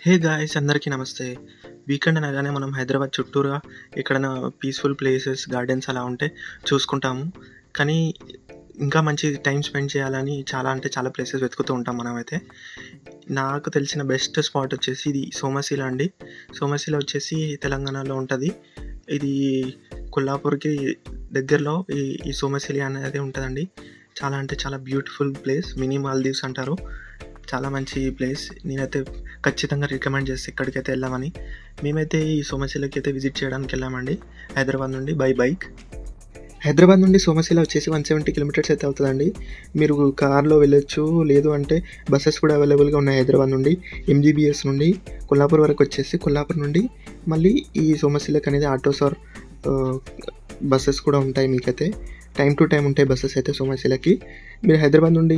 Hey guys, అందరికీ నమస్తే. Weekend అనగానే మనం హైదరాబాద్ చుట్టూరా ఎక్కడైనా పీస్‌ఫుల్ ప్లేసెస్, గార్డెన్స్ అలా ఉంటే చూసుకుంటాము. కానీ ఇంకా మంచి టైమ్ స్పెండ్ చేయాలని చాలా ప్లేసెస్ వెతుకుతూ ఉంటాం మనమైతే. నాకు తెలిసిన బెస్ట్ స్పాట్ వచ్చేసి ఇది సోమశిల అండి. సోమశిల వచ్చేసి తెలంగాణలో ఉంటది. ఇది కొల్లాపూర్‌కి దగ్గరలో ఈ సోమశిల అనేది ఉంటదండి. చాలా బ్యూటిఫుల్ ప్లేస్. మినీ మాల్దీవ్స్ అంటారు. చాలా మంచి ప్లేస్. నేనైతే ఖచ్చితంగా రికమెండ్ చేస్తా ఇక్కడికైతే వెళ్ళామని. మేమైతే ఈ సోమశిలకి అయితే విజిట్ చేయడానికి వెళ్ళామండి హైదరాబాద్ నుండి బై బైక్. హైదరాబాద్ నుండి సోమశిల వచ్చేసి 170 కిలోమీటర్స్ అయితే అవుతుందండి. మీరు కార్లో వెళ్ళొచ్చు, లేదు అంటే బస్సెస్ కూడా అవైలబుల్గా ఉన్నాయి. హైదరాబాద్ నుండి ఎంజీబీఎస్ నుండి కొల్లాపూర్ వరకు వచ్చేసి, కొల్లాపూర్ నుండి మళ్ళీ ఈ సోమశిలకి అనేది ఆటోస్ ఆర్ బస్సెస్ కూడా ఉంటాయి. మీకైతే టైం టు టైం ఉంటాయి బస్సెస్ అయితే సోమశిలకి. మీరు హైదరాబాద్ నుండి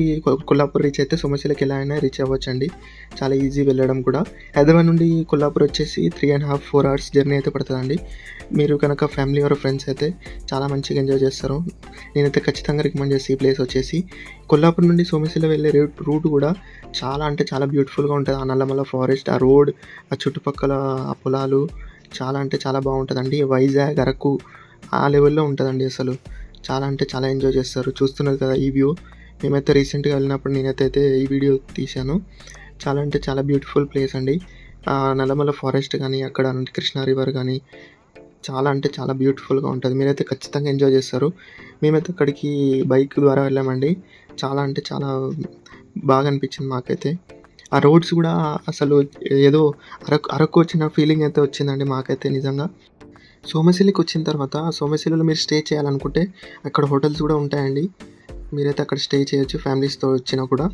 కొల్లాపూర్ రీచ్ అయితే సోమశిలకి ఎలా అయినా రీచ్ అవ్వచ్చండి. చాలా ఈజీ వెళ్ళడం కూడా. హైదరాబాద్ నుండి కొల్లాపూర్ వచ్చేసి 3.5-4 hours జర్నీ అయితే పడుతుందండి. మీరు కనుక ఫ్యామిలీ ఆర్ ఫ్రెండ్స్ అయితే చాలా మంచిగా ఎంజాయ్ చేస్తారు. నేనైతే ఖచ్చితంగా రికమెండ్ చేసి ఈ ప్లేస్ వచ్చేసి కొల్లాపూర్ నుండి సోమశిల వెళ్ళే రూట్ కూడా చాలా బ్యూటిఫుల్గా ఉంటుంది. ఆ నల్లమల్ల ఫారెస్ట్, ఆ రోడ్, ఆ చుట్టుపక్కల ఆ పొలాలు చాలా బాగుంటుందండి. వైజాగ్, అరకు ఆ లెవెల్లో ఉంటుందండి. అసలు చాలా ఎంజాయ్ చేస్తారు. చూస్తున్నారు కదా ఈ వ్యూ. మేమైతే రీసెంట్గా వెళ్ళినప్పుడు నేనైతే ఈ వీడియో తీశాను. చాలా బ్యూటిఫుల్ ప్లేస్ అండి. నల్లమల్ల ఫారెస్ట్ కానీ, అక్కడ కృష్ణా రివర్ కానీ చాలా బ్యూటిఫుల్గా ఉంటుంది. మీరైతే ఖచ్చితంగా ఎంజాయ్ చేస్తారు. మేమైతే అక్కడికి బైక్ ద్వారా వెళ్ళామండి. చాలా బాగా అనిపించింది మాకైతే. ఆ రోడ్స్ కూడా అసలు ఏదో అరకు వచ్చిన ఫీలింగ్ అయితే వచ్చిందండి మాకైతే నిజంగా. సోమశిలకి వచ్చిన తర్వాత సోమశిలలో మీరు స్టే చేయాలనుకుంటే అక్కడ హోటల్స్ కూడా ఉంటాయండి. మీరైతే అక్కడ స్టే చేయొచ్చు ఫ్యామిలీస్తో వచ్చినా కూడా.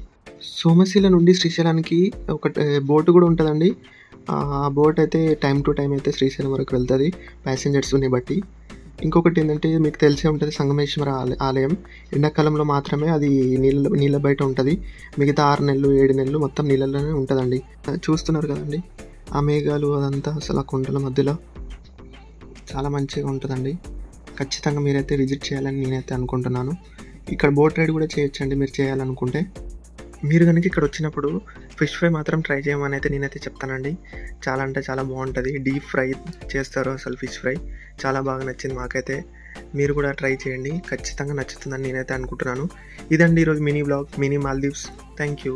సోమశిల నుండి శ్రీశైలానికి ఒక బోట్ కూడా ఉంటుందండి. ఆ బోట్ అయితే టైం టు టైం అయితే శ్రీశైలం వరకు వెళ్తుంది ప్యాసింజర్స్ని బట్టి. ఇంకొకటి ఏంటంటే మీకు తెలిసే ఉంటుంది, సంగమేశ్వర ఆలయం ఎండాకాలంలో మాత్రమే అది నీళ్ళ బయట ఉంటుంది. మిగతా 6 నెలలు 7 నెలలు మొత్తం నీళ్ళలోనే ఉంటుందండి. చూస్తున్నారు కదండి ఆ మేఘాలు, అదంతా అసలు ఆ కొండల మధ్యలో చాలా మంచిగా ఉంటుందండి. ఖచ్చితంగా మీరైతే విజిట్ చేయాలని నేనైతే అనుకుంటున్నాను. ఇక్కడ బోట్ రైడ్ కూడా చేయొచ్చండి మీరు చేయాలనుకుంటే. మీరు కనుక ఇక్కడ వచ్చినప్పుడు ఫిష్ ఫ్రై మాత్రం ట్రై చేయమని అయితే నేనైతే చెప్తానండి. చాలా బాగుంటుంది. డీప్ ఫ్రై చేస్తారు అసలు ఫిష్ ఫ్రై. చాలా బాగా నచ్చింది మాకైతే. మీరు కూడా ట్రై చేయండి, ఖచ్చితంగా నచ్చుతుందని నేనైతే అనుకుంటున్నాను. ఇదండి ఈరోజు mini vlog, mini Maldives. Thank you.